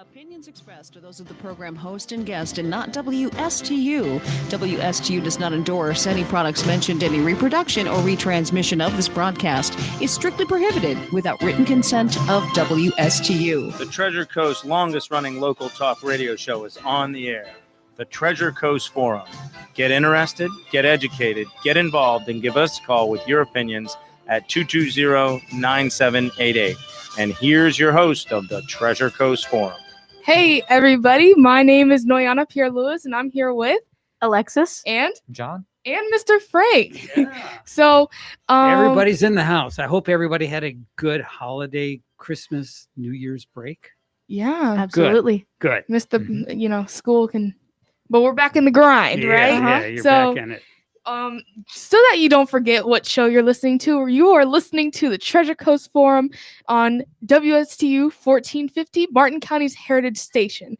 Opinions expressed are those of the program host and guest and not WSTU. WSTU does not endorse any products mentioned. Any reproduction or retransmission of this broadcast is strictly prohibited without written consent of WSTU. The Treasure Coast longest running local talk radio show is on the air. The Treasure Coast Forum. Get interested, get educated, get involved, and give us a call with your opinions at 220-9788. And here's your host of the Treasure Coast Forum. Hey, everybody. My name is Noyana Pierre-Lewis, and I'm here with Alexis and John and Mr. Frank. Yeah. So, everybody's in the house. I hope everybody had a good holiday, Christmas, New Year's break. Yeah, absolutely. Good. Mr. School can, but we're back in the grind, right? Yeah, you're So, back in it. So that you don't forget what show you're listening to, you are listening to the Treasure Coast Forum on WSTU 1450, Martin County's Heritage Station.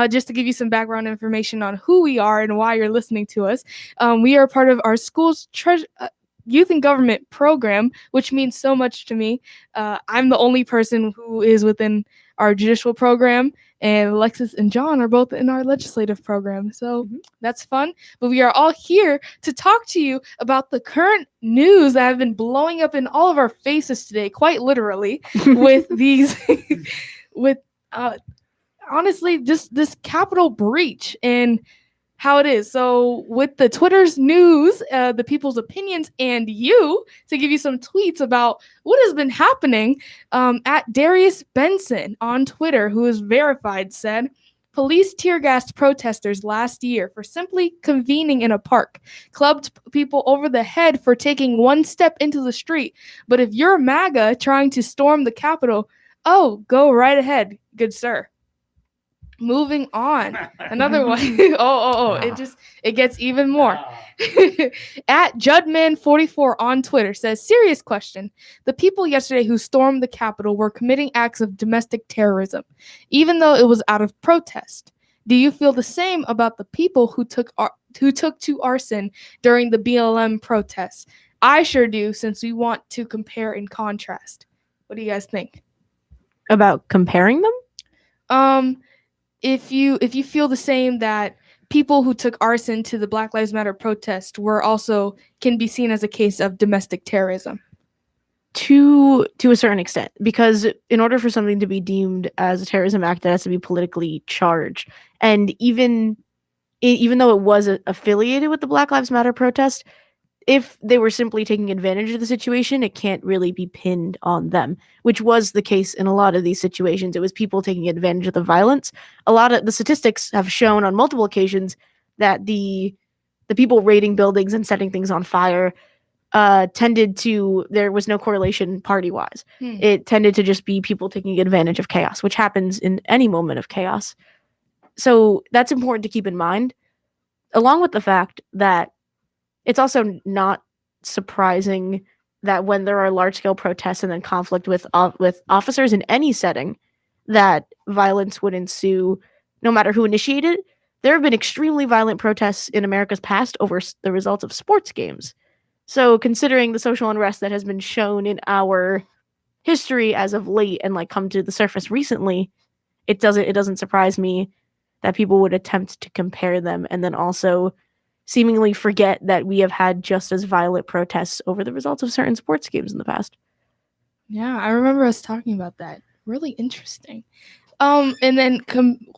Just to give you some background information on who we are and why you're listening to us, we are part of our school's Youth and Government program, which means so much to me. I'm the only person who is within our judicial program, and Alexis and John are both in our legislative program. So that's fun. But we are all here to talk to you about the current news that have been blowing up in all of our faces today, quite literally, with these, honestly, just this Capitol breach and how it is. So with the Twitter's news, the people's opinions, and to give you some tweets about what has been happening, at Darius Benson on Twitter, who is verified, said, police tear-gassed protesters last year for simply convening in a park, clubbed people over the head for taking one step into the street. But if you're MAGA trying to storm the Capitol, go right ahead, good sir. Moving on, another one. It gets even more. At Judman44 on Twitter says, serious question. The people yesterday who stormed the Capitol were committing acts of domestic terrorism, even though it was out of protest. Do you feel the same about the people who took to arson during the BLM protests? I sure do, since we want to compare and contrast. What do you guys think? About comparing them? If you feel the same that people who took arson to the Black Lives Matter protest can be seen as a case of domestic terrorism. To a certain extent, because in order for something to be deemed as a terrorism act, it has to be politically charged. And even though it was affiliated with the Black Lives Matter protest, if they were simply taking advantage of the situation, it can't really be pinned on them, which was the case in a lot of these situations. It was people taking advantage of the violence. A lot of the statistics have shown on multiple occasions that the people raiding buildings and setting things on fire there was no correlation party-wise. It tended to just be people taking advantage of chaos, which happens in any moment of chaos. So that's important to keep in mind, along with the fact that it's also not surprising that when there are large-scale protests and then conflict with officers in any setting, that violence would ensue no matter who initiated it. There have been extremely violent protests in America's past over the results of sports games. So considering the social unrest that has been shown in our history as of late and come to the surface recently, it doesn't surprise me that people would attempt to compare them and then also seemingly forget that we have had just as violent protests over the results of certain sports games in the past. Yeah, I remember us talking about that. Really interesting. And then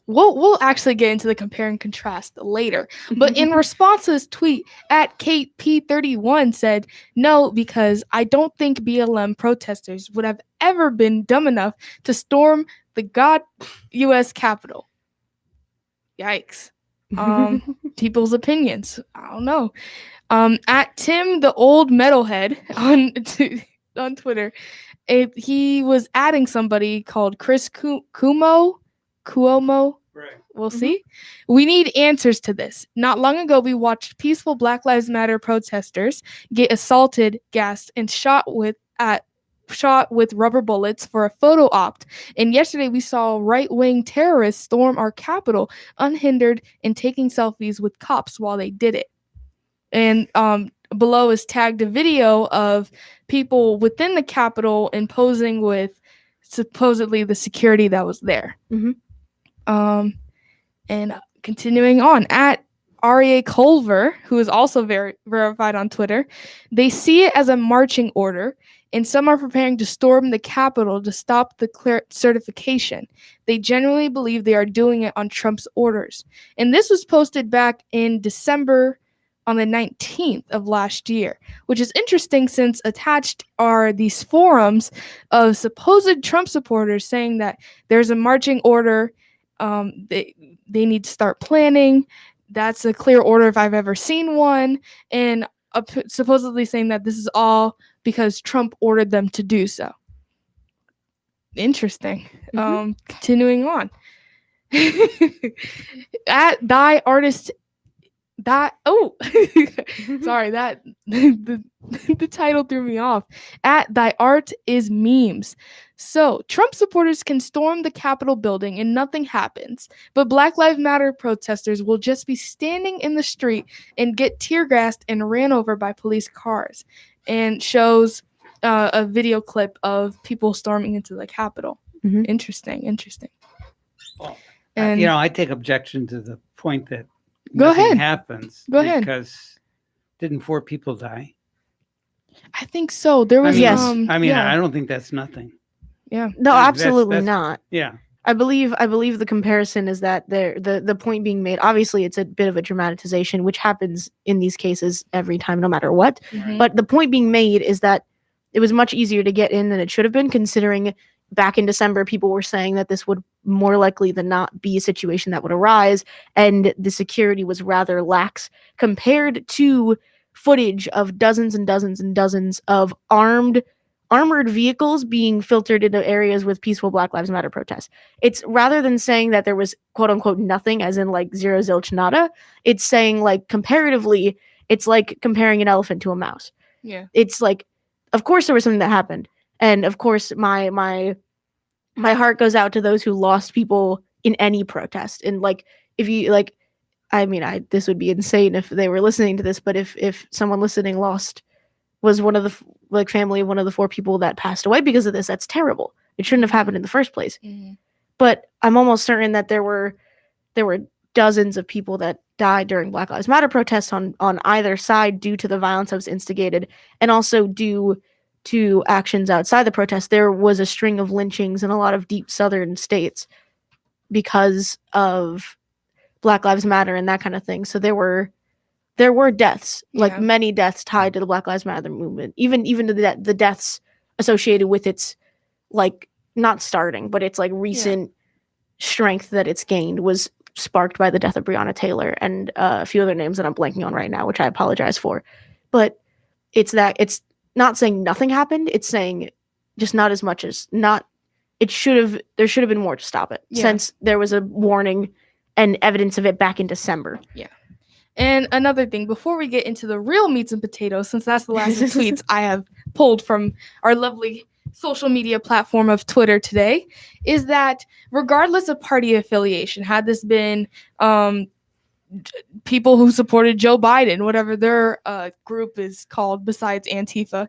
we'll actually get into the compare and contrast later. But in response to this tweet, at KP31 said, no, because I don't think BLM protesters would have ever been dumb enough to storm the U.S. Capitol. Yikes. People's opinions. I don't know. At Tim the Old Metalhead on Twitter, he was adding somebody called Chris Cuomo. Right. We'll see. We need answers to this. Not long ago, we watched peaceful Black Lives Matter protesters get assaulted, gassed, and shot with rubber bullets for a photo op. And yesterday we saw right-wing terrorists storm our Capitol unhindered and taking selfies with cops while they did it. And below is tagged a video of people within the Capitol imposing with supposedly the security that was there. And continuing on, at REA Culver, who is also verified on Twitter, they see it as a marching order, and some are preparing to storm the Capitol to stop the certification. They genuinely believe they are doing it on Trump's orders. And this was posted back in December on the 19th of last year, which is interesting since attached are these forums of supposed Trump supporters saying that there's a marching order. They need to start planning. That's a clear order if I've ever seen one. And supposedly saying that this is all because Trump ordered them to do so. Interesting. Continuing on. At Thy Artist sorry, that the title threw me off. At Thy Art is Memes. So Trump supporters can storm the Capitol building and nothing happens, but Black Lives Matter protesters will just be standing in the street and get tear gassed and ran over by police cars, and shows a video clip of people storming into the Capitol. Interesting. Well, And I take objection to the point that Go nothing ahead. happens. Go ahead. Because didn't 4 people die? I think so. There was Yes. I don't think that's nothing. yeah. No, That's- absolutely that's- not. Yeah. I believe the comparison is that the point being made, obviously it's a bit of a dramatization, which happens in these cases every time, no matter what. Mhm. But the point being made is that it was much easier to get in than it should have been, considering back in December, people were saying that this would more likely than not be a situation that would arise, and the security was rather lax compared to footage of dozens and dozens and dozens of armored vehicles being filtered into areas with peaceful Black Lives Matter protests. It's rather than saying that there was quote unquote nothing, as in like zero zilch nada, it's saying like comparatively, it's like comparing an elephant to a mouse. Yeah. It's like, of course there was something that happened. And of course my heart goes out to those who lost people in any protest. And like, if you like, this would be insane if they were listening to this, but if someone listening was one of the family of one of the 4 people that passed away because of this, that's terrible. It shouldn't have happened in the first place. Mhm. But I'm almost certain that there were dozens of people that died during Black Lives Matter protests on either side due to the violence that was instigated, and also due to actions outside the protest. There was a string of lynchings in a lot of deep southern states because of Black Lives Matter and that kind of thing. So there were deaths, like Yeah. many deaths tied to the Black Lives Matter movement. Even the deaths associated with its like not starting, but its like recent strength that it's gained was sparked by the death of Breonna Taylor and a few other names that I'm blanking on right now, which I apologize for. But it's not saying nothing happened. It's saying just not as much as not. There should have been more to stop it, Yeah. since there was a warning and evidence of it back in December. And another thing, before we get into the real meats and potatoes, since that's the last of tweets I have pulled from our lovely social media platform of Twitter today, is that regardless of party affiliation, had this been people who supported Joe Biden, whatever their group is called besides Antifa,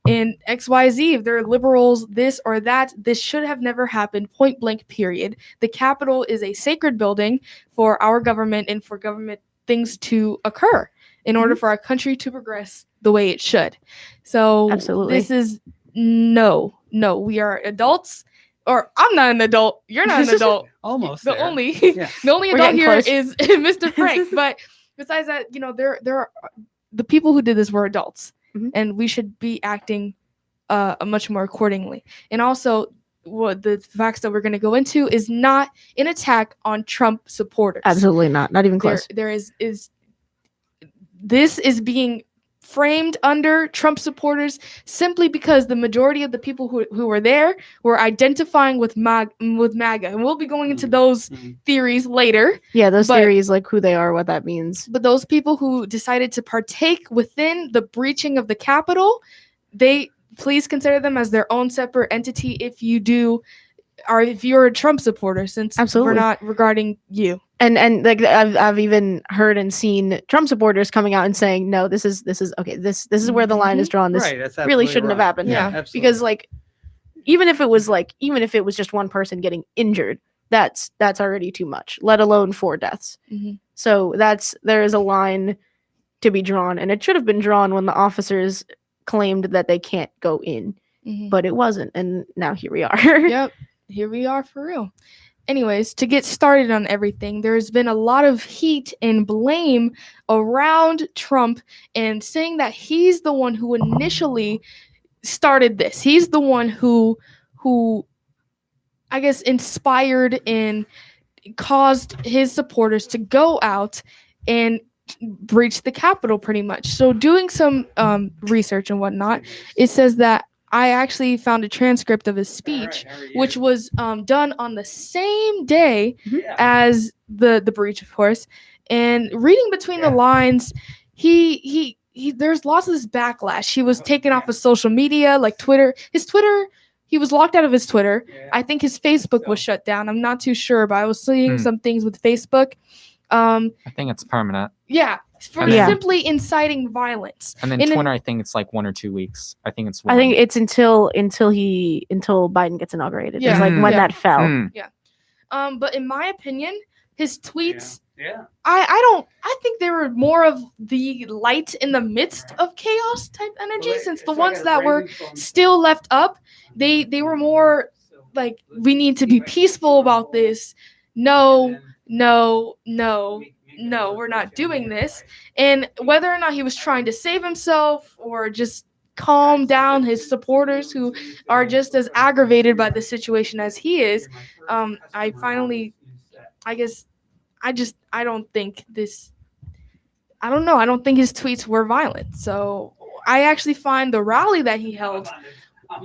and XYZ, if they're liberals, this or that, this should have never happened, point blank, period. The Capitol is a sacred building for our government and for government things to occur in order for our country to progress the way it should. So Absolutely. this is no, we are adults, or I'm not an adult, you're not an adult. Almost. The there. only Yeah. the only We're adult getting here close. is Mr. Frank. But besides that, there are the people who did this were adults, Mhm. and we should be acting much more accordingly. And also, what the facts that we're going to go into is not an attack on Trump supporters. Absolutely not even close. There is this is being framed under Trump supporters simply because the majority of the people who were there were identifying with MAGA, and we'll be going into those Mhm. theories later. Yeah, those but- theories, like who they are, what that means. But those people who decided to partake within the breaching of the Capitol, they please consider them as their own separate entity if you're a Trump supporter, since Absolutely. we're not regarding you. And like I've even heard and seen Trump supporters coming out and saying, no, this is okay. This is where the line is drawn. This Right. That's really absolutely shouldn't have right. happened. Yeah. Absolutely. because like even if it was just one person getting injured, that's already too much, let alone 4 deaths. Mhm. So there is a line to be drawn, and it should have been drawn when the officers claimed that they can't go in, Mhm. but it wasn't, and now here we are. Yep, here we are for real. Anyways, to get started on everything, there's been a lot of heat and blame around Trump and saying that he's the one who initially started this. He's the one who I guess inspired and caused his supporters to go out and breach the Capitol pretty much. So doing some research and whatnot, it says that I actually found a transcript of his speech, which was done on the same day as the breach, of course. And reading between the lines, he there's lots of this backlash. He was taken off of social media, like Twitter. His Twitter, he was locked out of his Twitter. I think his Facebook was shut down. I'm not too sure, but I was seeing some things with Facebook. I think it's permanent. Yeah, for And then- simply inciting violence. And then And then- Twitter, I think it's like 1 or 2 weeks. I think it's I think one. it's until Biden gets inaugurated. Yeah. It's like when Yeah. that fell. Hmm. But in my opinion, his tweets, Yeah. I think they were more of the light in the midst of chaos type energy, since the ones that were still left up, they were more like, we need to be peaceful about this. No, we're not doing this. And whether or not he was trying to save himself or just calm down his supporters who are just as aggravated by the situation as he is, I don't think his tweets were violent. So I actually find the rally that he held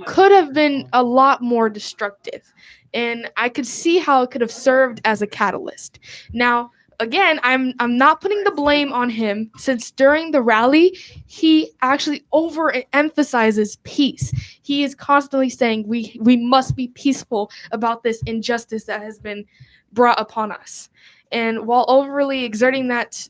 could have been a lot more destructive. And I could see how it could have served as a catalyst. Now, again, I'm not putting the blame on him, since during the rally, he actually overemphasizes peace. He is constantly saying we must be peaceful about this injustice that has been brought upon us. And while overly exerting that,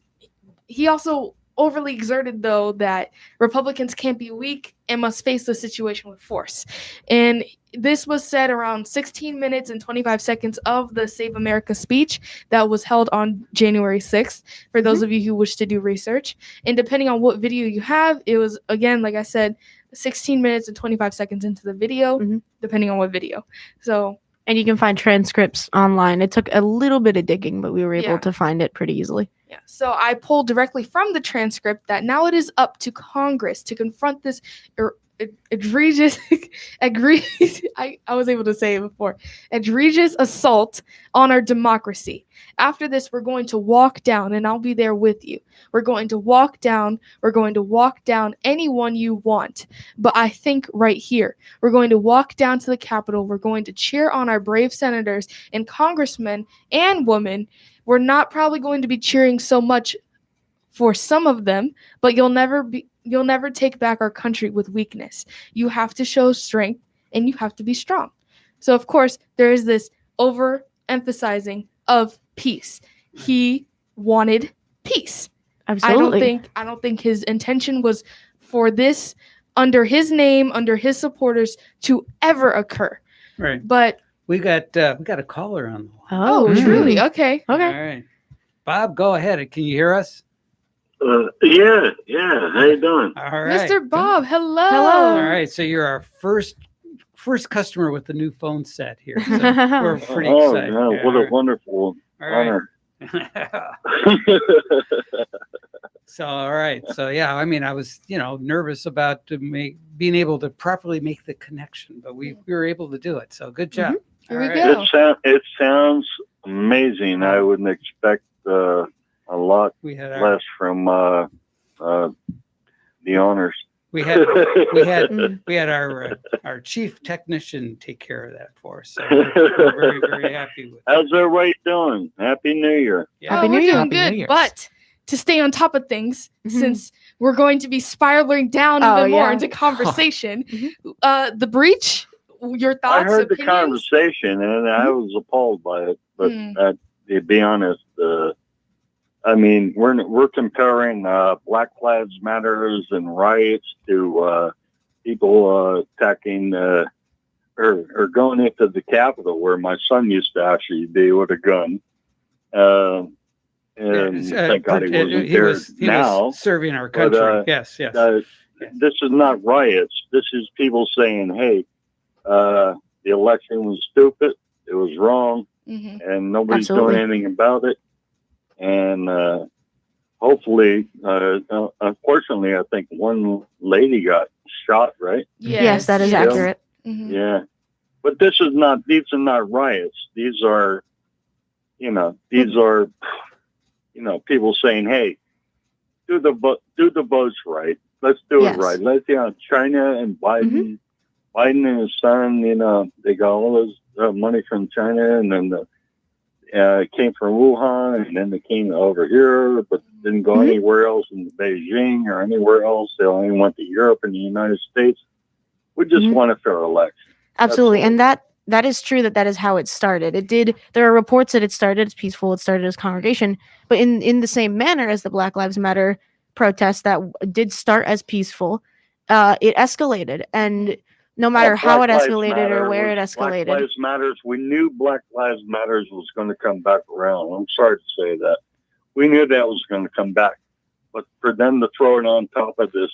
he also overly exerted, though, that Republicans can't be weak and must face the situation with force. And this was said around 16 minutes and 25 seconds of the Save America speech that was held on January 6th, for those of you who wish to do research. And depending on what video you have, it was, again, like I said, 16 minutes and 25 seconds into the video, depending on what video. So, And you can find transcripts online. It took a little bit of digging, but we were able Yeah. to find it pretty easily. yeah. So I pulled directly from the transcript that now it is up to Congress to confront this egregious, I was able to say it before, egregious assault on our democracy. After this, we're going to walk down, and I'll be there with you. We're going to walk down anyone you want. But I think right here, we're going to walk down to the Capitol. We're going to cheer on our brave senators and congressmen and women. We're not probably going to be cheering so much for some of them, but you'll never take back our country with weakness. You have to show strength, and you have to be strong. So, of course, there is this overemphasizing of peace. He wanted peace. Absolutely. I don't think his intention was for this, under his name, under his supporters, to ever occur. Right. But We got a caller on the line. oh, truly, okay. All Okay. right. Bob, go ahead. Can you hear us? Yeah. How you doing? All right. Mr. Bob, hello. All right. So you're our first customer with the new phone set here. So we're pretty Oh, excited. yeah, Yeah, what all a right. wonderful All right. honor. So all right. So yeah, I mean, I was nervous about being able to properly make the connection, but we were able to do it. So good job. Here we All go. It sounds amazing. I wouldn't expect a lot We had our less from the owners. we had Mm. we had our chief technician take care of that for us. So we're very very happy with. How's everybody doing? Happy New Year. Yeah. Happy Oh, New we're Year. doing Happy New good. Year's. But to stay on top of things, Mhm. since we're going to be spiraling down Oh, even more yeah. into conversation, Mhm. the breach, your I thoughts, heard the opinions? conversation and I was appalled by it. But Hmm. to be honest, I mean, we're comparing Black Lives Matters and riots to people attacking or going into the Capitol, where my son used to actually be with a gun. And thank God he wasn't there now. Was serving our country. But, yes. This is not riots. This is people saying, "Hey, the election was stupid. It was wrong, and nobody's Absolutely. doing anything about it." And hopefully, unfortunately, I think one lady got shot. Right? Yes, that is Yeah. accurate. Yeah, but these are not riots. These are, people saying, "Hey, do the votes right. Let's do Yes. it right. Let's, China and Biden, Biden and his son, they got all this money from China, and then it came from Wuhan, and then they came over here, but didn't go anywhere else in Beijing or anywhere else. They only went to Europe and the United States. We just want a fair election." Absolutely. That's And that is true that is how it started. There are reports that it started as peaceful, it started as congregation, but in the same manner as the Black Lives Matter protests that did start as peaceful, it escalated. And no matter how it Black Lives escalated Matter or where it was- Black escalated. Lives Matters. We knew Black Lives Matters was going to come back around. I'm sorry to say that. We knew that was going to come back, but for them to throw it on top of this,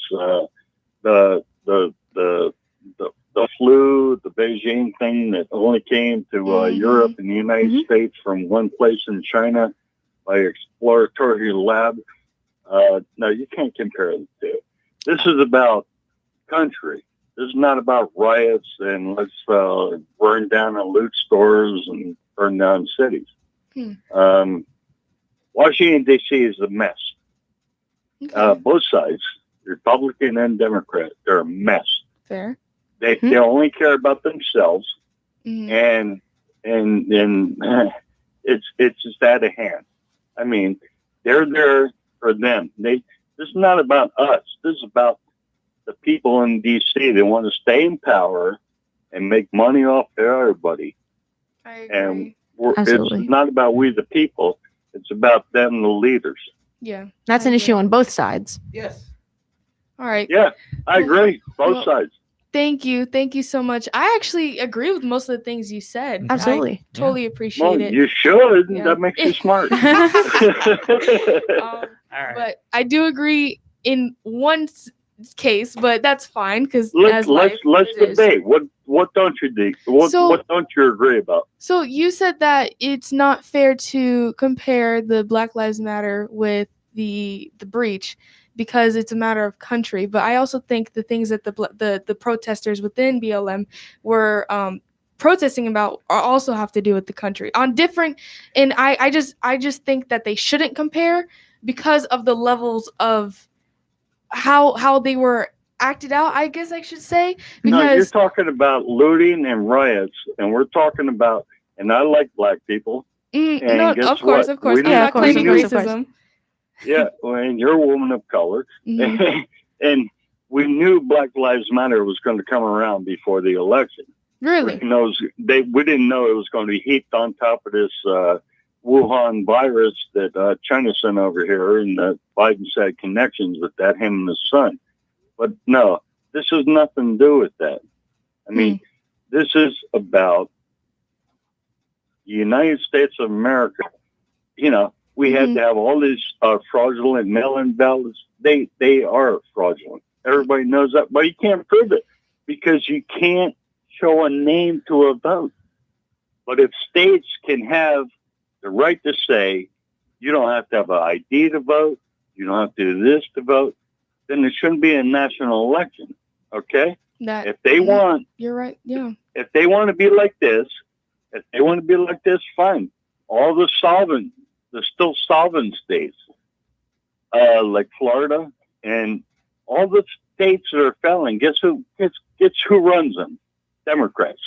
the flu, the Beijing thing that only came to Europe and the United States from one place in China by exploratory lab. No, you can't compare the two. This is about country. This is not about riots and let's burn down and loot stores and burn down cities. Washington, D.C. is a mess. Both sides, Republican and Democrat, they're a mess. Fair. They only care about themselves, and it's just out of hand. I mean, they're there for them. This is not about us. This is about the people in D.C. They want to stay in power and make money off everybody. I agree. And Absolutely. it's not about we the people. It's about them, the leaders. Yeah. That's I an agree. issue on both sides. Yes. All right. Yeah, I agree. Both well, sides. Thank you. Thank you so much. I actually agree with most of the things you said. Absolutely. I totally appreciate Well, it. you should. Yeah. That makes you smart. All right. But I do agree in one case, but that's fine because let's debate. What don't you think? What don't you agree about? So you said that it's not fair to compare the Black Lives Matter with the breach because it's a matter of country. But I also think the things that the protesters within BLM were protesting about also have to do with the country on different. And I just think that they shouldn't compare because of the levels of how they were acted out, I guess I should say. No, you're Because talking about looting and riots, and we're talking about. And I like black people. And no, guess of course, what? of course. We I'm didn't- not claiming we knew- racism. Yeah, well, and you're a woman of color, Mhm. and we knew Black Lives Matter was going to come around before the election. Really? We didn't know it was going to be heaped on top of this Wuhan virus that China sent over here, and Biden had connections with that, him and his son. But no, this has nothing to do with that. I mean, this is about the United States of America. You know, we had to have all these fraudulent mail-in ballots. They are fraudulent. Everybody knows that, but you can't prove it because you can't show a name to a vote. But if states can have the right to say, you don't have to have an ID to vote, you don't have to do this to vote, then there shouldn't be a national election. Okay? If they want, You're right. Yeah. if they want to be like this, fine. All the still solvent states, like Florida and all the states that are failing, guess who runs them? Democrats.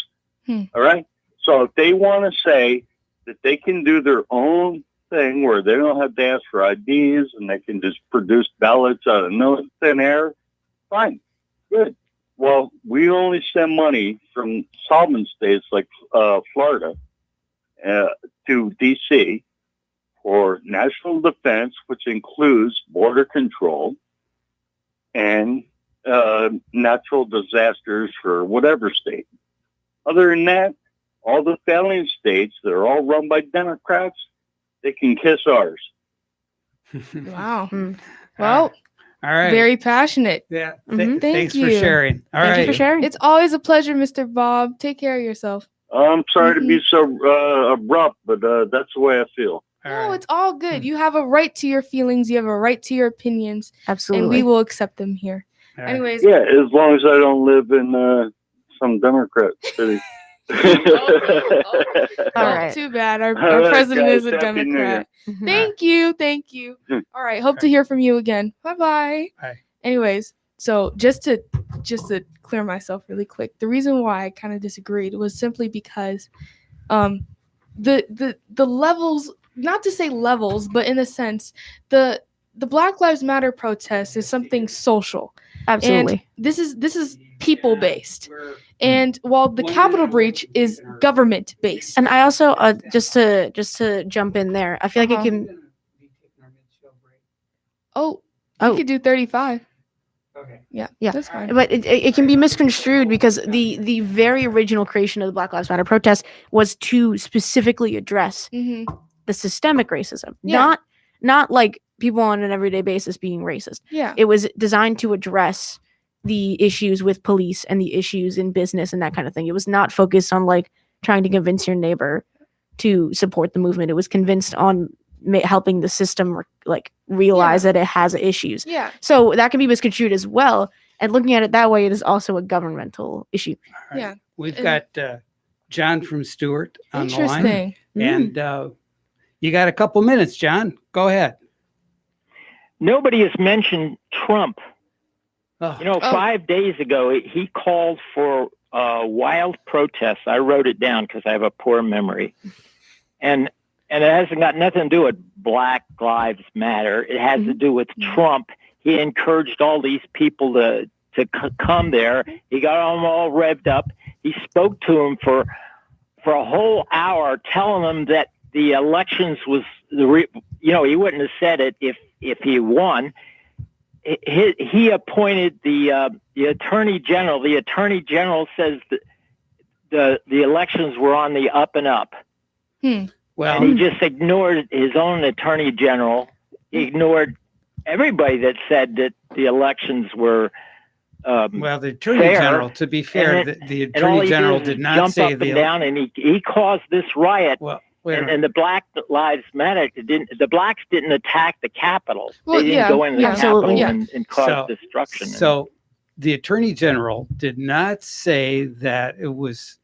All right. So if they want to say that they can do their own thing where they don't have to ask for IDs and they can just produce ballots out of thin air, fine, good. Well, we only send money from solvent states like Florida to D.C. for national defense, which includes border control and natural disasters for whatever state. Other than that, all the failing states that are all run by Democrats, they can kiss ours. Wow. Mm. Well, All right. very passionate. Yeah. Mhm. Thank Thanks for you. sharing. All Thank right. you for sharing. It's always a pleasure, Mr. Bob. Take care of yourself. I'm sorry to be so abrupt, but that's the way I feel. All No, right. it's all good. You have a right to your feelings. You have a right to your opinions, and Absolutely. we will accept them here. All right. Anyways, Yeah, as long as I don't live in some Democrat city. All well, right. too bad. Our All right, president guys, is a Happy New Year. Democrat. Mhm. Thank you. Thank you. All right. Hope to hear from you again. Bye-bye. Bye. Anyways, so just to clear myself really quick, the reason why I kind of disagreed was simply because the levels, not to say levels, but in a sense, the Black Lives Matter protest is something social. Absolutely. And this is people based. And while the Capitol breach is government based. And I also just to jump in there, I feel like it can. Oh, Oh. you could do 35. Okay. Yeah. Yeah. That's fine. But it can be misconstrued because the very original creation of the Black Lives Matter protest was to specifically address Mhm. the systemic racism, Yeah. not like people on an everyday basis being racist. Yeah. It was designed to address the issues with police and the issues in business and that kind of thing. It was not focused on like trying to convince your neighbor to support the movement. It was convinced on helping the system like realize that it has issues. Yeah. So that can be misconstrued as well. And looking at it that way, it is also a governmental issue. All right. Yeah. We've And- got John from Stewart on the line. Interesting. And you got a couple minutes, John. Go ahead. Nobody has mentioned Trump. Oh, You know, Oh. 5 days ago, he called for wild protests. I wrote it down because I have a poor memory. And it hasn't got nothing to do with Black Lives Matter. It has to do with Trump. He encouraged all these people to come there. He got them all revved up. He spoke to them for a whole hour, telling them that the elections was he wouldn't have said it if he won. He appointed the attorney general. The attorney general says that the elections were on the up and up. well, And he just ignored his own attorney general, ignored everybody that said that the elections were well, the attorney fair, general, to be fair, and the and all attorney he general did is did not jump say up and down, and he caused this riot. Well, wait a And minute. the Black Lives Matter the blacks didn't attack the Capitol. Well, They didn't yeah, go into the yeah. Absolutely. Capitol Yeah. and cause So- destruction. So the attorney general did not say that it was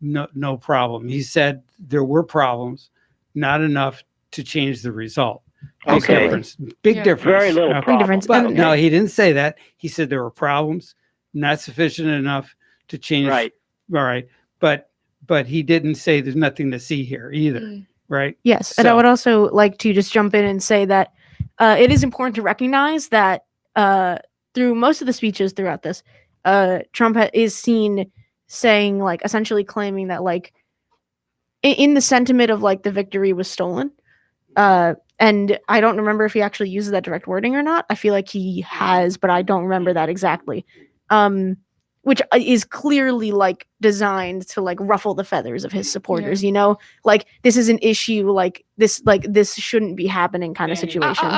no problem. He said there were problems, not enough to change the result. Big Okay. difference. Big Yeah. difference. Very little Okay. problem. difference. But And- no, he didn't say that. He said there were problems, not sufficient enough to change. Right. All right. But he didn't say there's nothing to see here either. Mm. Right. Yes, and I So- would also like to just jump in and say that it is important to recognize that through most of the speeches throughout this, Trump is seen saying, like, essentially claiming that, like, in the sentiment of like the victory was stolen. And I don't remember if he actually uses that direct wording or not. I feel like he has, but I don't remember that exactly. Which is clearly like designed to like ruffle the feathers of his supporters, you know? Like this is an issue like this shouldn't be happening kind of situation.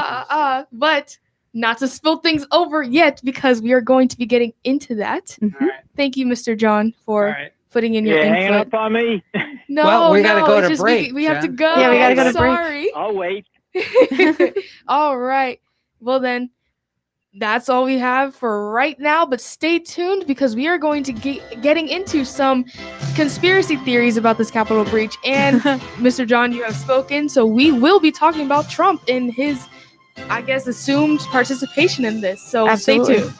But not to spill things over yet because we are going to be getting into that. Mhm. All right. Thank you, Mr. John, All for right. putting in You your hanging input. up on me? No, Well, we gotta no, go it's to just break, we have to Jen. go. Yeah, we gotta go to break. Sorry. I'll wait. All right. Well then, that's all we have for right now. But stay tuned because we are going to getting into some conspiracy theories about this Capitol breach. And Mr. John, you have spoken, so we will be talking about Trump and his, I guess, assumed participation in this. So Absolutely. stay tuned.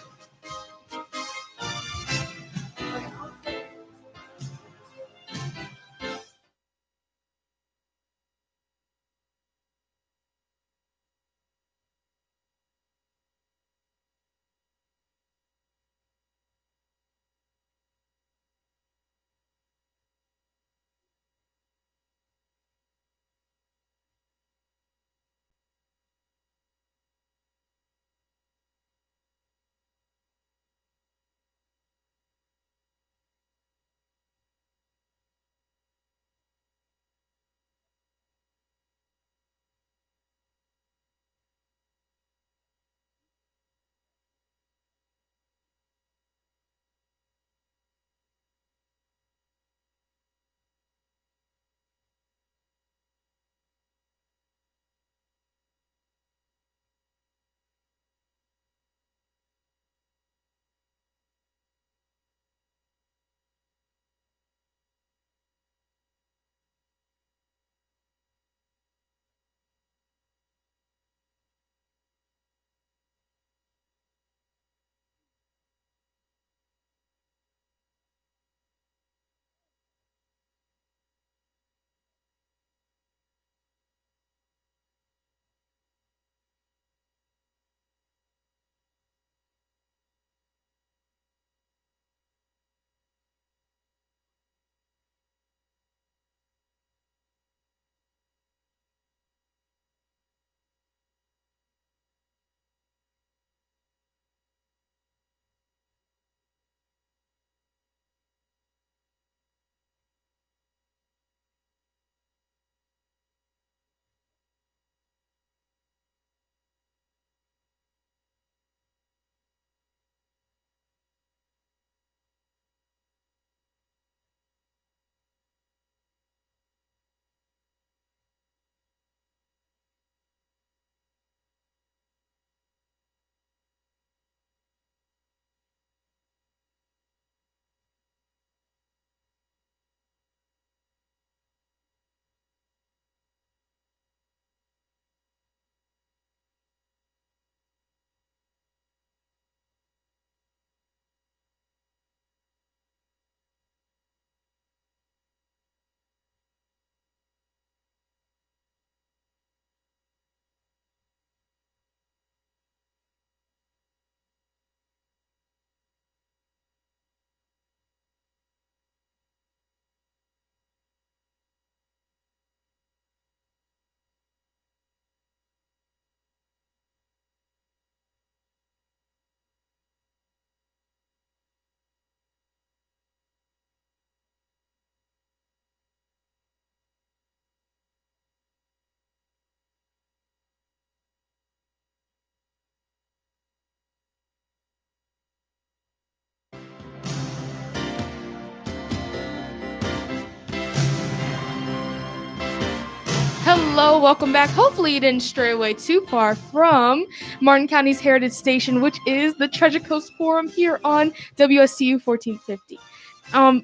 Hello, welcome back. Hopefully you didn't stray away too far from Martin County's Heritage Station, which is the Treasure Coast Forum here on WSTU 1450.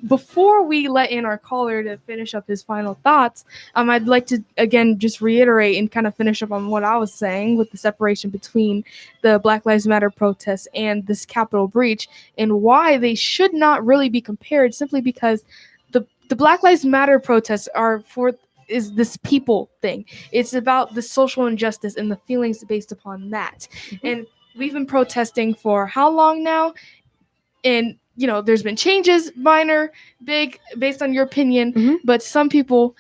Before we let in our caller to finish up his final thoughts, I'd like to again just reiterate and kind of finish up on what I was saying with the separation between the Black Lives Matter protests and this Capitol breach, and why they should not really be compared, simply because the Black Lives Matter protests is this people thing. It's about the social injustice and the feelings based upon that. And we've been protesting for how long now? And there's been changes, minor, big, based on your opinion, but some people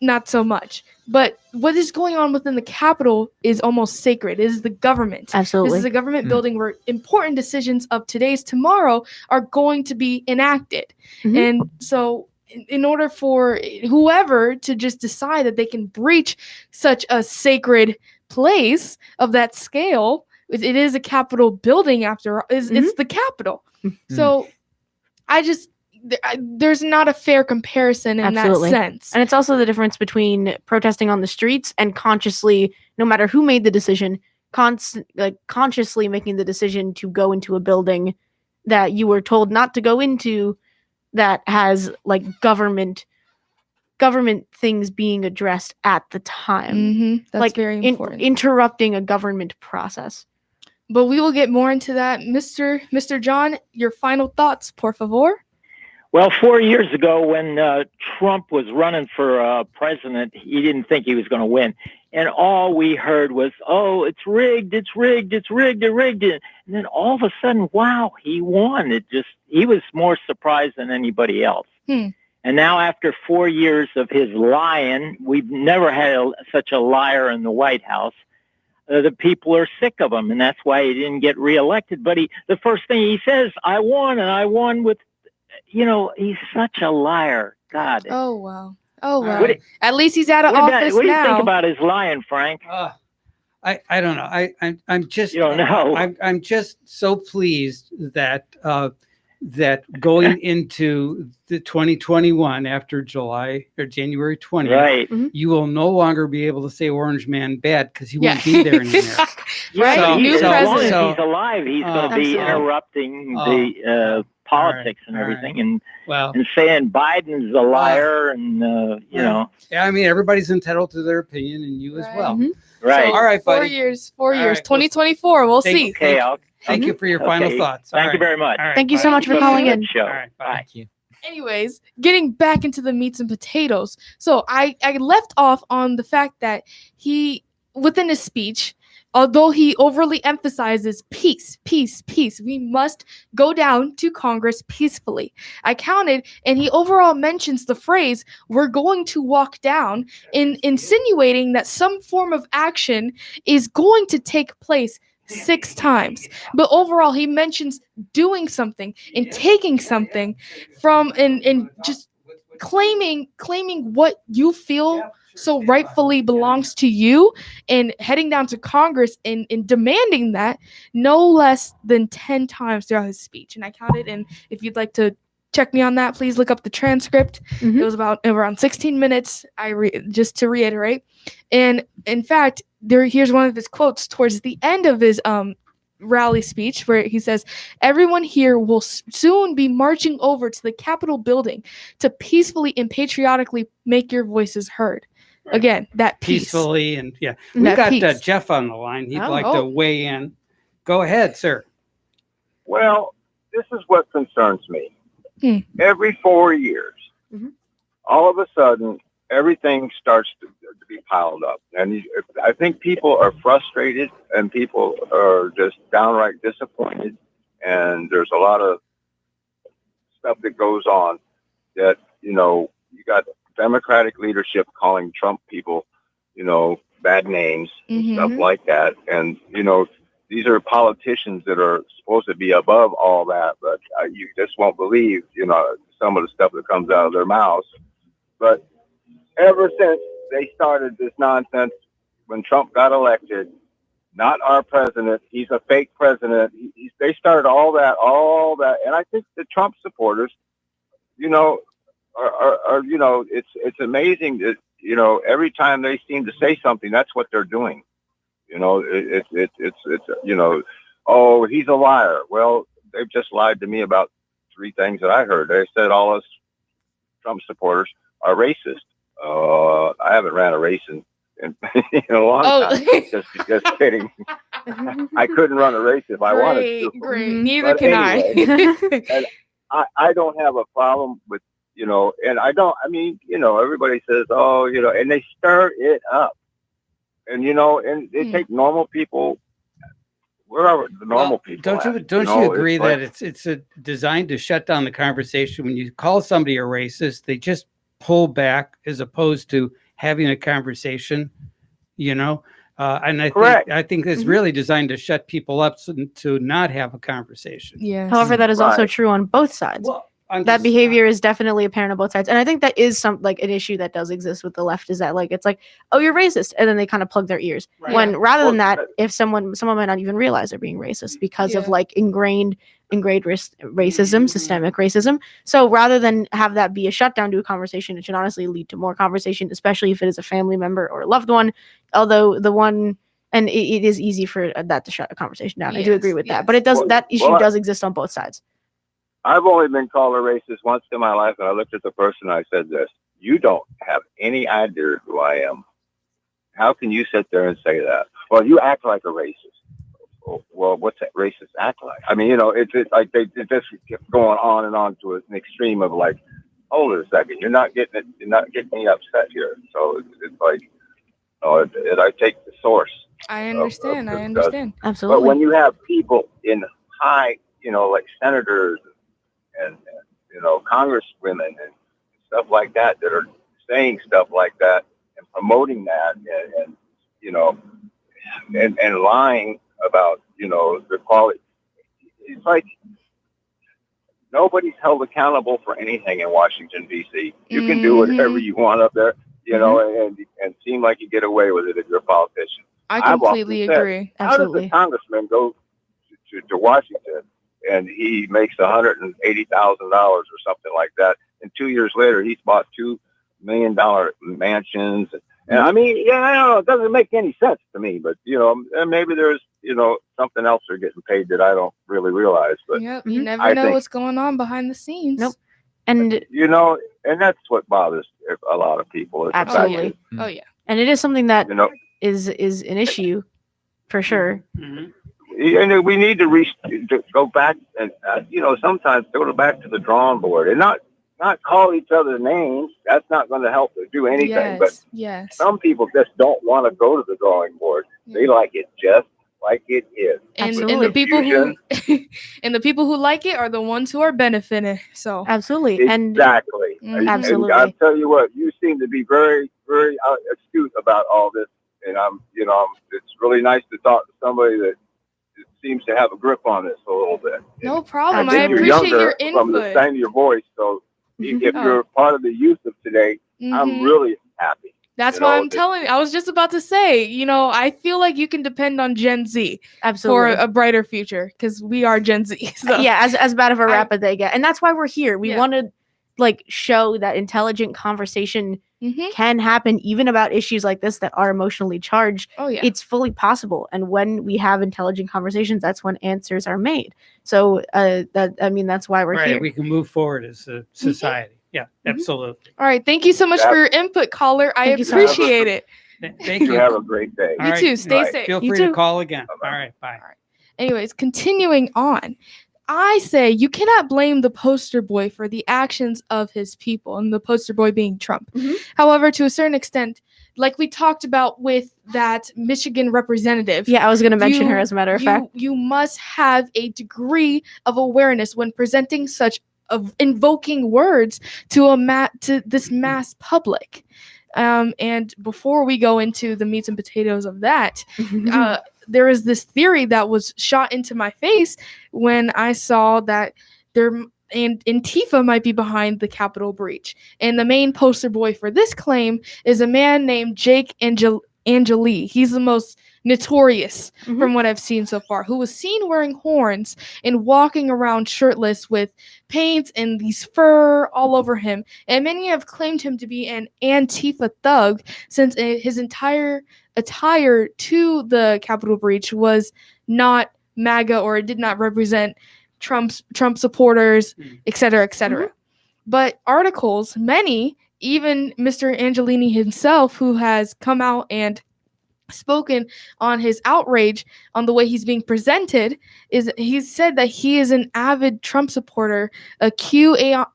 not so much. But what is going on within the Capitol is almost sacred. It is the government. Absolutely. This is a government building where important decisions of today's tomorrow are going to be enacted. And so in order for whoever to just decide that they can breach such a sacred place of that scale, it is a Capitol building after all. It's the Capitol. So there's not a fair comparison in that sense. And it's also the difference between protesting on the streets and consciously, no matter who made the decision, consciously making the decision to go into a building that you were told not to go into, that has like government things being addressed at the time. That's like very important. Interrupting a government process. But we will get more into that. Mr. John, your final thoughts, por favor. Well, 4 years ago, when Trump was running for president, he didn't think he was going to win. And all we heard was, oh, it's rigged, it's rigged, it's rigged, they rigged it. And then all of a sudden, wow, he won. He was more surprised than anybody else. And now after 4 years of his lying, we've never had such a liar in the White House. The people are sick of him, and that's why he didn't get reelected. But the first thing he says, I won, and I won with, he's such a liar. God. Oh, wow. At least he's out of office what do you now. think about his lying, Frank? I don't know. I'm just You don't know. I'm just so pleased that that going into the 2021 after July or January 20th, Right. you will no longer be able to say Orange Man bad because he won't be there anymore. Right. So, New as long as president. he's alive, he's going to Absolutely. be interrupting the politics and all right. everything, and Well, saying Biden's a liar, and you know, yeah, I mean, everybody's entitled to their opinion, and you as Right. well. right? All right, 4 buddy. years. All right, 2024. We'll thank- see. Okay, Thank you for your final Okay. thoughts. All Thank you right. very much. All right, Thank you so bye. much for Good calling in. show. All right, bye. Thank you. Anyways, getting back into the meats and potatoes. So I left off on the fact that he, within his speech, although he overly emphasizes peace, we must go down to Congress peacefully. I counted, and he overall mentions the phrase, we're going to walk down, insinuating that some form of action is going to take place 6 times. But overall, he mentions doing something and taking something from and just claiming what you feel so rightfully belongs to you, and heading down to Congress and demanding that no less than 10 times throughout his speech. And I counted, and if you'd like to check me on that, please look up the transcript. Mhm. It was about around 16 minutes, just to reiterate. And in fact, here's one of his quotes towards the end of his rally speech, where he says, everyone here will soon be marching over to the Capitol building to peacefully and patriotically make your voices heard. Again, that peace. Peacefully, and yeah, That we got peace. Jeff on the line. He'd Oh. like to weigh in. Go ahead, sir. Well, this is what concerns me. Every 4 years, all of a sudden, everything starts to be piled up. And I think people are frustrated and people are just downright disappointed. And there's a lot of stuff that goes on that, you got Democratic leadership calling Trump people, bad names, stuff like that. And, these are politicians that are supposed to be above all that, but you just won't believe, some of the stuff that comes out of their mouths. But ever since they started this nonsense, when Trump got elected, not our president, he's a fake president. They started all that. And I think the Trump supporters, are it's amazing that you know, every time they seem to say something, that's what they're doing. You know, it's you know, oh, he's a liar. Well, they've just lied to me about 3 things that I heard. They said all us Trump supporters are racist. I haven't ran a race in a long time. Just kidding. I couldn't run a race if I wanted to. Great. Mhm. Neither But can anyway, and I don't have a problem with, you know, and I mean, you know, everybody says, oh, you know, and they stir it up. And, you know, and they take normal people, wherever the normal people. Don't you agree that it's designed to shut down the conversation? When you call somebody a racist, they just pull back as opposed to having a conversation, you know? And I think it's really designed to shut people up to not have a conversation. Yes. However, that is also Right. true on both sides. Well, That behavior is definitely apparent on both sides, and I think that is some like an issue that does exist with the left, is that like it's like, oh, you're racist, and then they kind of plug their ears, Right. when rather than Well, that, if someone might not even realize they're being racist because of Yeah. like ingrained racism, systemic racism. So rather than have that be a shutdown to a conversation, it should honestly lead to more conversation, especially if it is a family member or a loved one. Although the one, and it is easy for that to shut a conversation down. I do agree Yes, with that, yes. but it does Well- that issue well, does exist on both sides. I've only been called a racist once in my life, and I looked at the person and I said this: "You don't have any idea who I am. How can you sit there and say that? Well, you act like a racist. Well, what's that racist act like? I mean, you know, it's like they just kept going on and on to an extreme of like, hold it a second, you're not getting me upset here. So it's like, I take the source. I understand. of I understand. Absolutely. But when you have people in high, you know, like senators and you know, congresswomen and stuff like that are saying stuff like that and promoting that and you know, and lying about, you know, the quality. It's like nobody's held accountable for anything in Washington, D.C. You can do whatever you want up there, you know, and seem like you get away with it if you're a politician. I I've often completely said, agree. How does Absolutely. a congressman go to Washington and he makes $180,000 or something like that, and 2 years later he's bought $2 million mansions? And I mean, yeah, I don't know, it doesn't make any sense to me. But you know, maybe there's, you know, something else they're getting paid that I don't really realize. But Yep. You never I know think- what's going on behind the scenes. Nope. And you know, and that's what bothers a lot of people. Is the fact Absolutely. that, Oh yeah. and it is something that you know, is an issue for sure. Mhm. and we need to go back and you know, sometimes go back to the drawing board and not call each other names. That's not going to help do anything. But Yes. some people just don't want to go to the drawing board. They like it just like it is. And Absolutely. the people who and the people who like it are the ones who are benefiting. So Absolutely. And Exactly. Mhm. And Absolutely. I'll tell you what, you seem to be very, very astute about all this. And it's really nice to talk to somebody that seems to have a grip on this a little bit. no problem. I think you're appreciate younger your from the input. sound of your voice. So if Oh. you're part of the youth of today, I'm Mhm. really happy. That's you why know, I'm telling you. I was just about to say, you know, I feel like you can depend on Gen Z absolutely. for a brighter future because we are Gen Z. So. Yeah, as bad of a rap as they get. And that's why we're here. We Yeah. want to like show that intelligent conversation Mhm. can happen even about issues like this that are emotionally charged. Oh yeah. It's fully possible. And when we have intelligent conversations, that's when answers are made. So that's why we're Right. here. We can move forward as a society. Yeah, absolutely. All right. Thank you so much Yeah. for your input, caller. I Thank you so much. appreciate it. Thank You you. have a great day. All You right. too. Stay Bye. safe. Feel You free to too. call again. Bye-bye. All right. Bye. Anyways, continuing on, I say you cannot blame the poster boy for the actions of his people, and the poster boy being Trump. Mhm. However, to a certain extent, like we talked about with that Michigan representative, Yeah, I was going to mention her you- as a matter of fact. you must have a degree of awareness when presenting such of invoking words to to this mass public. And before we go into the meats and potatoes of that, there is this theory that was shot into my face when I saw that Antifa might be behind the Capitol breach. And the main poster boy for this claim is a man named Jake Angeli. He's the most notorious Mhm. from what I've seen so far, who was seen wearing horns and walking around shirtless with paint and these fur all over him. And many have claimed him to be an Antifa thug since his entire attire to the Capitol breach was not MAGA or it did not represent Trump supporters, et cetera, et cetera. But articles, many, even Mr. Angelini himself, who has come out and spoken on his outrage on the way he's being presented, is he's said that he is an avid Trump supporter, a QAnon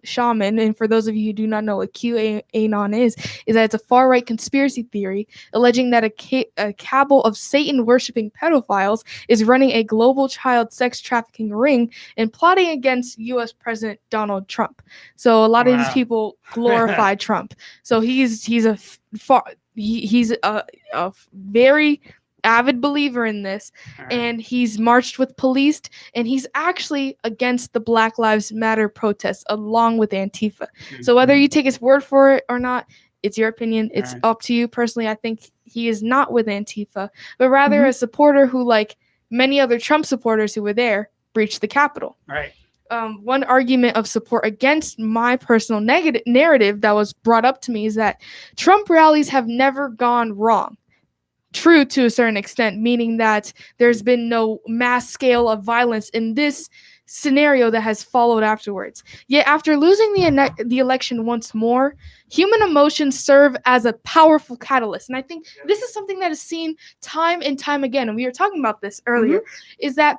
shaman. And for those of you who do not know what QAnon is that it's a far-right conspiracy theory alleging that a cabal of Satan-worshipping pedophiles is running a global child sex trafficking ring and plotting against U.S. President Donald Trump. So a lot of these Wow. people glorify Trump. So he's a very avid believer in this, All right. and he's marched with police, and he's actually against the Black Lives Matter protests along with Antifa. So whether you take his word for it or not, it's your opinion. It's Right. up to you. Personally, I think he is not with Antifa, but rather Mhm. a supporter who, like many other Trump supporters who were there, breached the Capitol. Right. One argument of support against my personal negative narrative that was brought up to me is that Trump rallies have never gone wrong. True to a certain extent, meaning that there's been no mass scale of violence in this scenario that has followed afterwards. Yet after losing the election once more, human emotions serve as a powerful catalyst. And I think this is something that is seen time and time again, and we were talking about this earlier, is that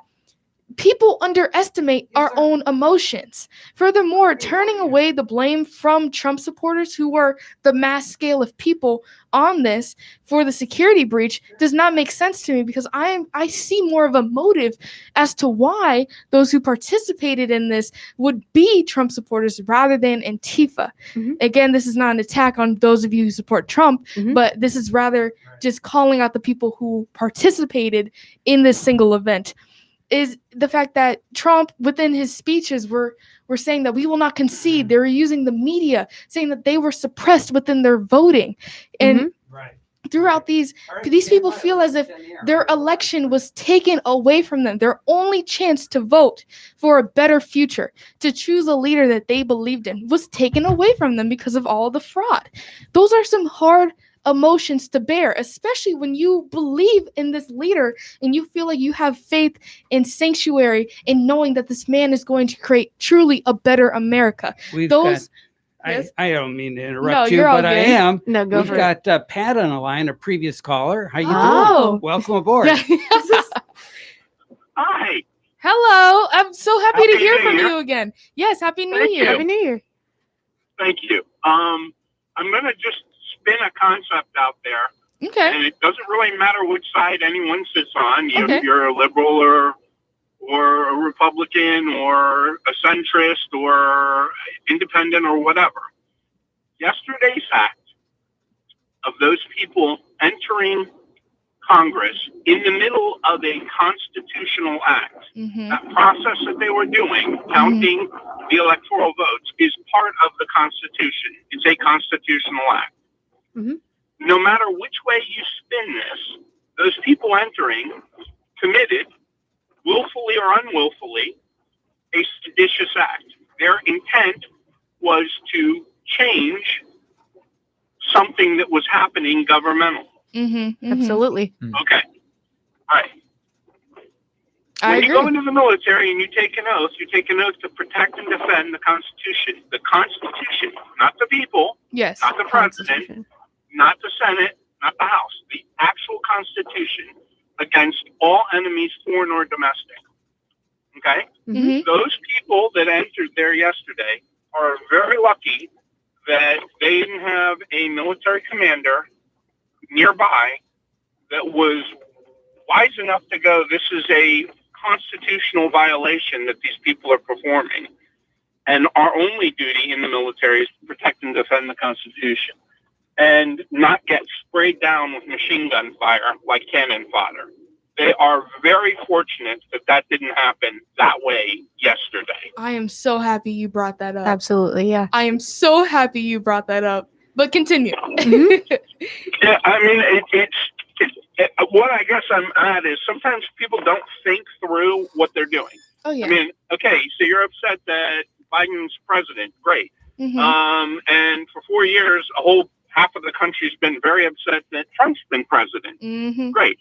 people underestimate our own emotions. Furthermore, turning away the blame from Trump supporters who were the mass scale of people on this for the security breach does not make sense to me, because I see more of a motive as to why those who participated in this would be Trump supporters rather than Antifa. Mhm. Again, this is not an attack on those of you who support Trump, Mhm. but this is rather just calling out the people who participated in this single event. Is the fact that Trump, within his speeches, were saying that we will not concede. They were using the media, saying that they were suppressed within their voting. And Right. throughout these people feel as if their election was taken away from them. Their only chance to vote for a better future, to choose a leader that they believed in, was taken away from them because of all the fraud. Those are some hard emotions to bear, especially when you believe in this leader and you feel like you have faith and sanctuary in knowing that this man is going to create truly a better America. We've Those- got, yes? I don't mean to No, interrupt you, you're all but I good. am. No, go We've for it. got Pat on the line, a previous caller. How you Oh. doing? Welcome aboard. Yeah. Hi. Hello. I'm so happy to Happy hear New from Year. you again. Yes, Happy New Thank Year. you. Happy New Year. Thank you. I'm going to just spin a concept out there, Okay. and it doesn't really matter which side anyone sits on. Okay. If you're a liberal or a Republican or a centrist or independent or whatever. Yesterday's act of those people entering Congress in the middle of a constitutional act, Mm-hmm. that process that they were doing, counting the electoral votes, is part of the Constitution. It's a constitutional act. Mhm. No matter which way you spin this, those people entering committed, willfully or unwillfully, a seditious act. Their intent was to change something that was happening governmental. Mm-hmm. Absolutely. Okay. All right. I When you go agree. into the military and you take an oath to protect and defend the Constitution. The Constitution, not the people, Yes. not the president, Constitution. not the Senate, not the House. The actual Constitution against all enemies, foreign or domestic. Okay? Mm-hmm. Those people that entered there yesterday are very lucky that they didn't have a military commander nearby that was wise enough to go, this is a constitutional violation that these people are performing. And our only duty in the military is to protect and defend the Constitution and not get sprayed down with machine gun fire like cannon fodder. They are very fortunate that that didn't happen that way yesterday. I am so happy you brought that up. Absolutely. Yeah. I am so happy you brought that up. But continue. Mhm. Yeah, I mean, what I guess I'm at is sometimes people don't think through what they're doing. Oh yeah. I mean, okay, so you're upset that Biden's president. Great. Mhm. And for 4 years, a whole half of the country's been very upset that Trump's been president. Mhm. Great.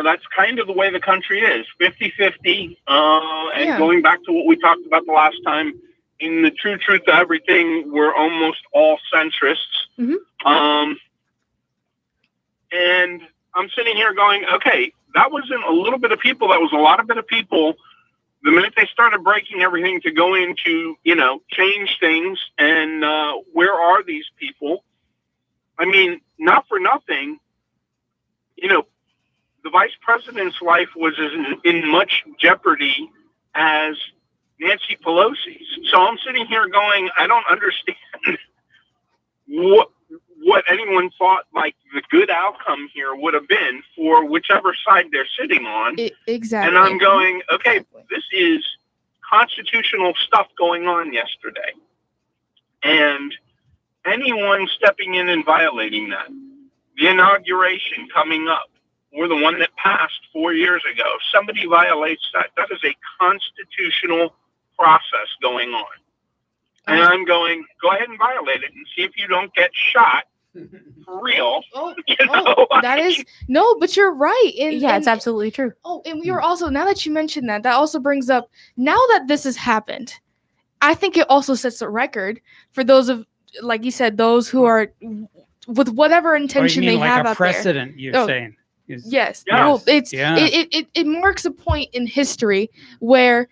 That's kind of the way the country is, 50-50. And Yeah. going back to what we talked about the last time, in the true truth of everything, we're almost all centrists. Mhm. And I'm sitting here going, okay, that wasn't a little bit of people. That was a lot of bit of people. The minute they started breaking everything to go into, change things, and where are these people? I mean, not for nothing, the vice president's life was in much jeopardy as Nancy Pelosi's. So I'm sitting here going, I don't understand what anyone thought like the good outcome here would have been for whichever side they're sitting on. Exactly. And I'm going, okay, Exactly. this is constitutional stuff going on yesterday. And anyone stepping in and violating that, the inauguration coming up, or the one that passed 4 years ago, if somebody violates that, that is a constitutional process going on. And I'm going, go ahead and violate it and see if you don't get shot for real. That is no, but you're right. And, Yeah, it's and- absolutely true. Oh, and we were also, now that you mentioned that also brings up, now that this has happened, I think it also sets a record for those of, like you said, those who are with whatever Or you intention mean they like have a out there. precedent, you're Oh, saying? Is- Yes. Yes. Well, it's Yeah. it marks a point in history where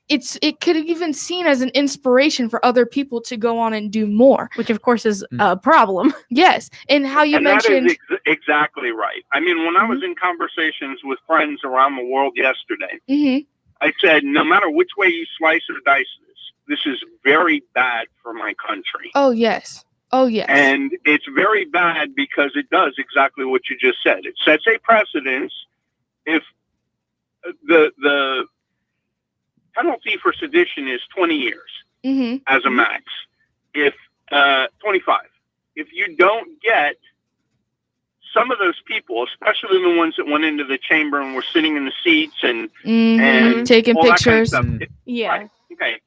it could have even seen as an inspiration for other people to go on and do more. Which of course is Mm. a problem. Yes. And how you And mentioned that is exactly right. I mean, when I was in conversations with friends around the world yesterday, Mhm. I said, no matter which way you slice or dice this is very bad for my country. Oh yes. Oh yes. And it's very bad because it does exactly what you just said. It sets a precedence. If the penalty for sedition is 20 years Mhm. as a max, if 25, if you don't get some of those people, especially the ones that went into the chamber and were sitting in the seats and Mhm. Taking all that kind of pictures. stuff, Mm. Yeah. Right. Okay.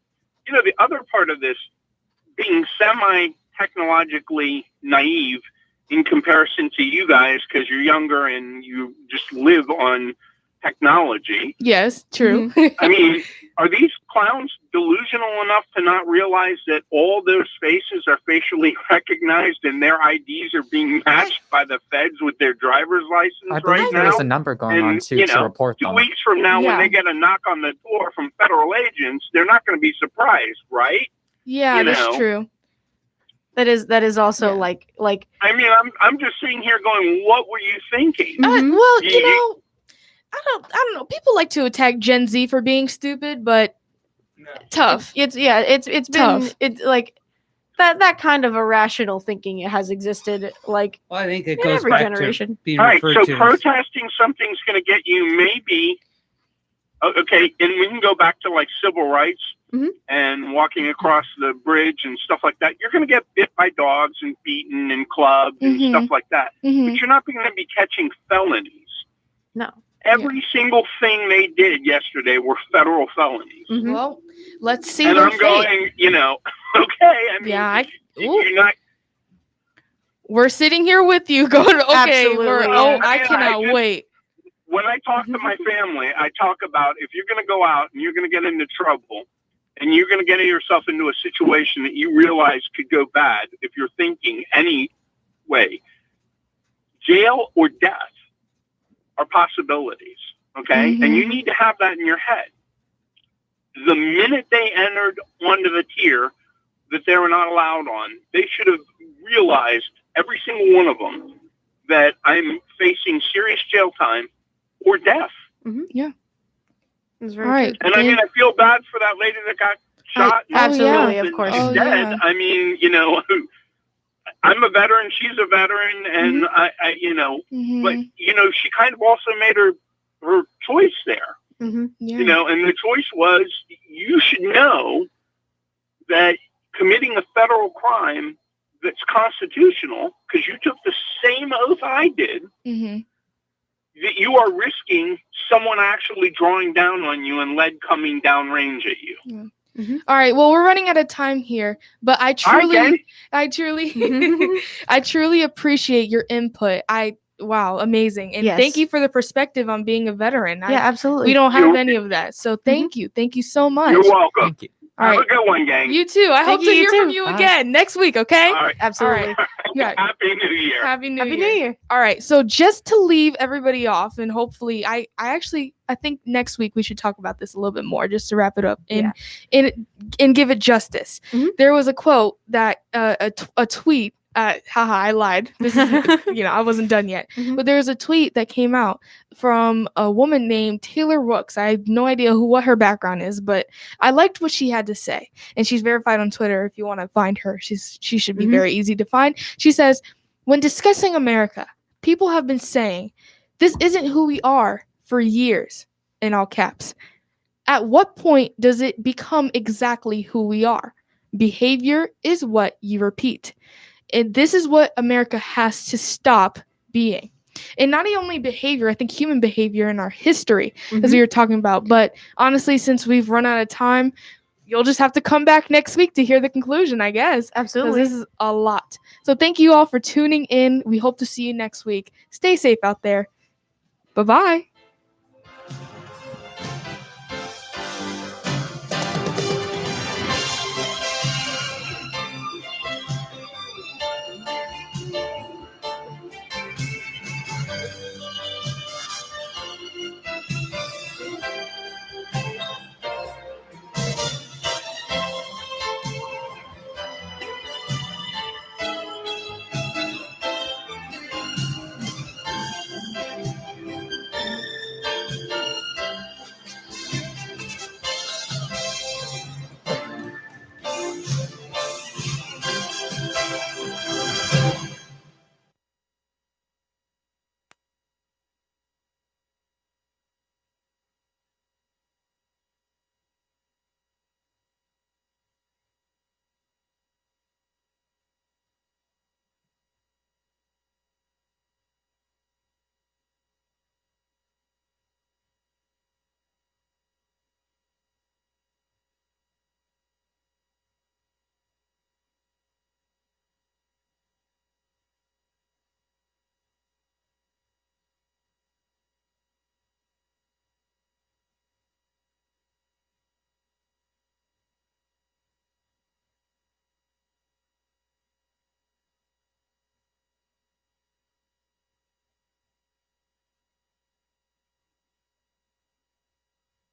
The other part of this, being semi-technologically naive in comparison to you guys, because you're younger and you just live on technology. Yes, true. I mean, are these clowns delusional enough to not realize that all those faces are facially recognized and their IDs are being matched by the feds with their driver's license I believe right there now? is a number going on And, too you to know, report 2 them. weeks from now, Yeah. when they get a knock on the door from federal agents, they're not going to be surprised, right? Yeah, You that's know. true. That is also Yeah. like I mean, I'm just sitting here going, what were you thinking? Mhm. Well, You- I don't know. People like to attack Gen Z for being stupid, but tough. it's been Tough. it's like that kind of irrational thinking has existed like Well, I think it in goes every back generation. to being All right, referred so to as protesting something's going to get you maybe, okay, and we can go back to like civil rights Mhm. and walking across the bridge and stuff like that. You're going to get bit by dogs and beaten and clubbed and Mhm. stuff like that. Mhm. But you're not going to be catching felonies. No. Every single thing they did yesterday were federal felonies. Mhm. Well, let's see And their I'm fate. going, okay, I mean, Yeah, you're not. We're sitting here with you, going, okay, Absolutely, I yeah. cannot I just- wait. When I talk to my family, I talk about if you're going to go out and you're going to get into trouble and you're going to get yourself into a situation that you realize could go bad if you're thinking any way, jail or death are possibilities, okay? Mhm. And you need to have that in your head. The minute they entered onto the tier that they were not allowed on, they should have realized, every single one of them, that I'm facing serious jail time or death. It's very All right. And I mean, I feel bad for that lady that got shot. and absolutely, killed of course. and Oh, dead. yeah. I mean, I'm a veteran. She's a veteran, and I Mhm. but she kind of also made her choice there. Mhm. Yeah. And the choice was you should know that committing a federal crime that's constitutional, because you took the same oath I did, Mm-hmm. that you are risking someone actually drawing down on you and lead coming downrange at you. All right. Well, we're running out of time here, but I Okay. truly appreciate your input. Wow, amazing. And thank Yes. you for the perspective on being a veteran. Yeah, absolutely. We don't have You're- any of that. So thank you. Thank you so much. You're welcome. Thank you. All Have right. a good one, gang. You too. I Thank hope to you, you hear from too. you Bye. again next week, okay? All right. Absolutely. All right. Yeah. Happy New Year. Happy New Happy Year. New Year. All right. So just to leave everybody off, and hopefully I think next week we should talk about this a little bit more, just to wrap it up and give it justice. Mhm. There was a quote that a tweet. Haha, I lied. This is I wasn't done yet. Mhm. But there was a tweet that came out from a woman named Taylor Rooks. I have no idea what her background is, but I liked what she had to say. And she's verified on Twitter. If you want to find her, she should be Mhm. very easy to find. She says, "When discussing America, people have been saying this isn't who we are for years," in all caps. At what point does it become exactly who we are? Behavior is what you repeat. And this is what America has to stop being. And not only behavior, I think human behavior in our history, as we were talking about. But honestly, since we've run out of time, you'll just have to come back next week to hear the conclusion, I guess. Because Absolutely. this is a lot. So thank you all for tuning in. We hope to see you next week. Stay safe out there. Bye-bye.